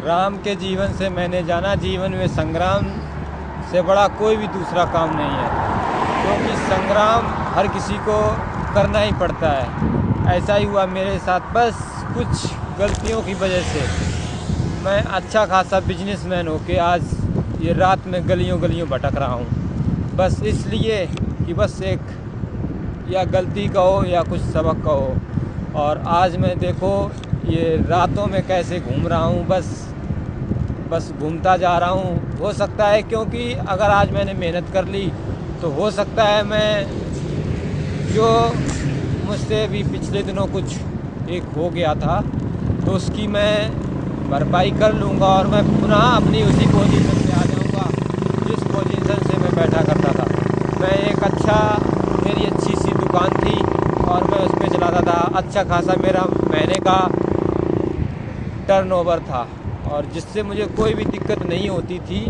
राम के जीवन से मैंने जाना, जीवन में संग्राम से बड़ा कोई भी दूसरा काम नहीं है, क्योंकि संग्राम हर किसी को करना ही पड़ता है। ऐसा ही हुआ मेरे साथ, बस कुछ गलतियों की वजह से मैं अच्छा खासा बिजनेसमैन होके आज ये रात में गलियों गलियों भटक रहा हूँ। बस इसलिए कि बस एक या गलती का हो या कुछ सबक का हो। और आज मैं देखो ये रातों में कैसे घूम रहा हूँ, बस घूमता जा रहा हूँ। हो सकता है क्योंकि अगर आज मैंने मेहनत कर ली तो हो सकता है मैं जो मुझसे भी पिछले दिनों कुछ एक हो गया था तो उसकी मैं भरपाई कर लूँगा और मैं पुनः अपनी उसी पोजीशन पे आ जाऊँगा जिस पोजीशन से मैं बैठा करता था। मैं मेरी अच्छी सी दुकान थी और मैं उस पर चलाता था, अच्छा खासा मेरा महीने का टर्नओवर था और जिससे मुझे कोई भी दिक्कत नहीं होती थी।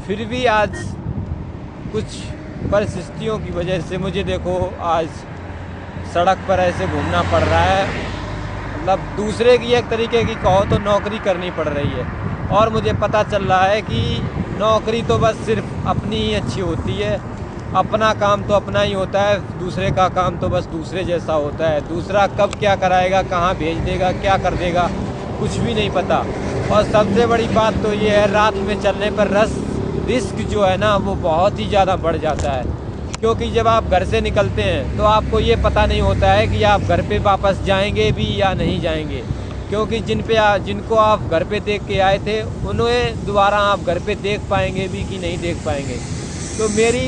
फिर भी आज कुछ परिस्थितियों की वजह से मुझे देखो आज सड़क पर ऐसे घूमना पड़ रहा है। मतलब दूसरे की एक तरीके की कहो तो नौकरी करनी पड़ रही है और मुझे पता चल रहा है कि नौकरी तो बस सिर्फ अपनी ही अच्छी होती है। अपना काम तो अपना ही होता है, दूसरे का काम तो बस दूसरे जैसा होता है। दूसरा कब क्या कराएगा, कहाँ भेज देगा, क्या कर देगा, कुछ भी नहीं पता। और सबसे बड़ी बात तो ये है, रात में चलने पर रिस्क जो है ना वो बहुत ही ज़्यादा बढ़ जाता है, क्योंकि जब आप घर से निकलते हैं तो आपको ये पता नहीं होता है कि आप घर पे वापस जाएंगे भी या नहीं जाएंगे, क्योंकि जिनको आप घर पे देख के आए थे उन्हें दोबारा आप घर पे देख पाएंगे भी कि नहीं देख पाएंगे। तो मेरी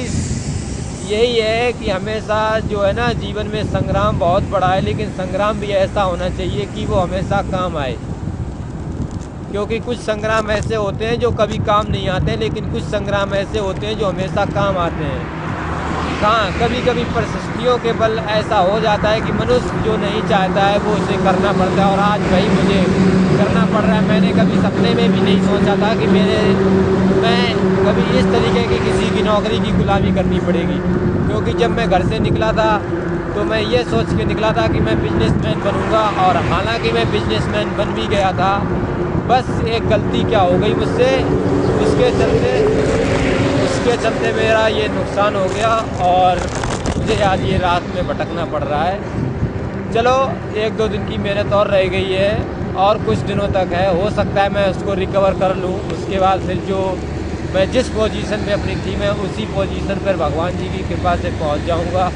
यही है कि हमेशा जो है ना जीवन में संग्राम बहुत बड़ा है, लेकिन संग्राम भी ऐसा होना चाहिए कि वो हमेशा काम आए। क्योंकि कुछ संग्राम ऐसे होते हैं जो कभी काम नहीं आते, लेकिन कुछ संग्राम ऐसे होते हैं जो हमेशा काम आते हैं। कभी कभी परिस्थितियों के बल ऐसा हो जाता है कि मनुष्य जो नहीं चाहता है वो उसे करना पड़ता है, और आज भाई मुझे करना पड़ रहा है। मैंने कभी सपने में भी नहीं सोचा था कि मैं कभी इस तरीके की किसी की नौकरी की गुलामी करनी पड़ेगी। क्योंकि जब मैं घर से निकला था तो मैं ये सोच के निकला था कि मैं बिजनेसमैन बनूंगा, और हालांकि मैं बिजनेसमैन बन भी गया था। बस एक गलती क्या हो गई मुझसे, उसके चलते मेरा ये नुकसान हो गया और मुझे आज ये रात में भटकना पड़ रहा है। चलो 1-2 दिन की मेहनत और रह गई है और कुछ दिनों तक है, हो सकता है मैं उसको रिकवर कर लूँ। उसके बाद फिर जो मैं जिस पोजीशन में अपनी थी मैं उसी पोजीशन पर भगवान जी की कृपा से पहुंच जाऊंगा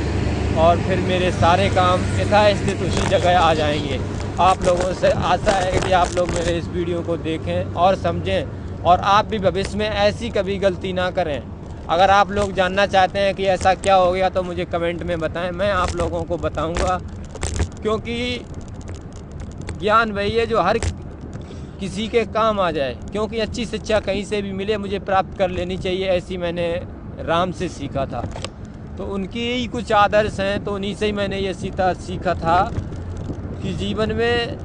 और फिर मेरे सारे काम यथास्थित उसी जगह आ जाएंगे। आप लोगों से आशा है कि आप लोग मेरे इस वीडियो को देखें और समझें, और आप भी भविष्य में ऐसी कभी गलती ना करें। अगर आप लोग जानना चाहते हैं कि ऐसा क्या हो गया तो मुझे कमेंट में बताएं, मैं आप लोगों को बताऊंगा। क्योंकि ज्ञान वही है जो हर किसी के काम आ जाए, क्योंकि अच्छी शिक्षा कहीं से भी मिले मुझे प्राप्त कर लेनी चाहिए, ऐसी मैंने राम से सीखा था। तो उनकी ही कुछ आदर्श हैं, तो उन्हीं से ही मैंने ये सीखा था कि जीवन में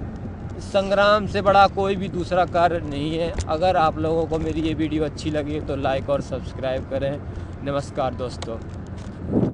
संग्राम से बड़ा कोई भी दूसरा कार्य नहीं है। अगर आप लोगों को मेरी ये वीडियो अच्छी लगी तो लाइक और सब्सक्राइब करें। नमस्कार दोस्तों।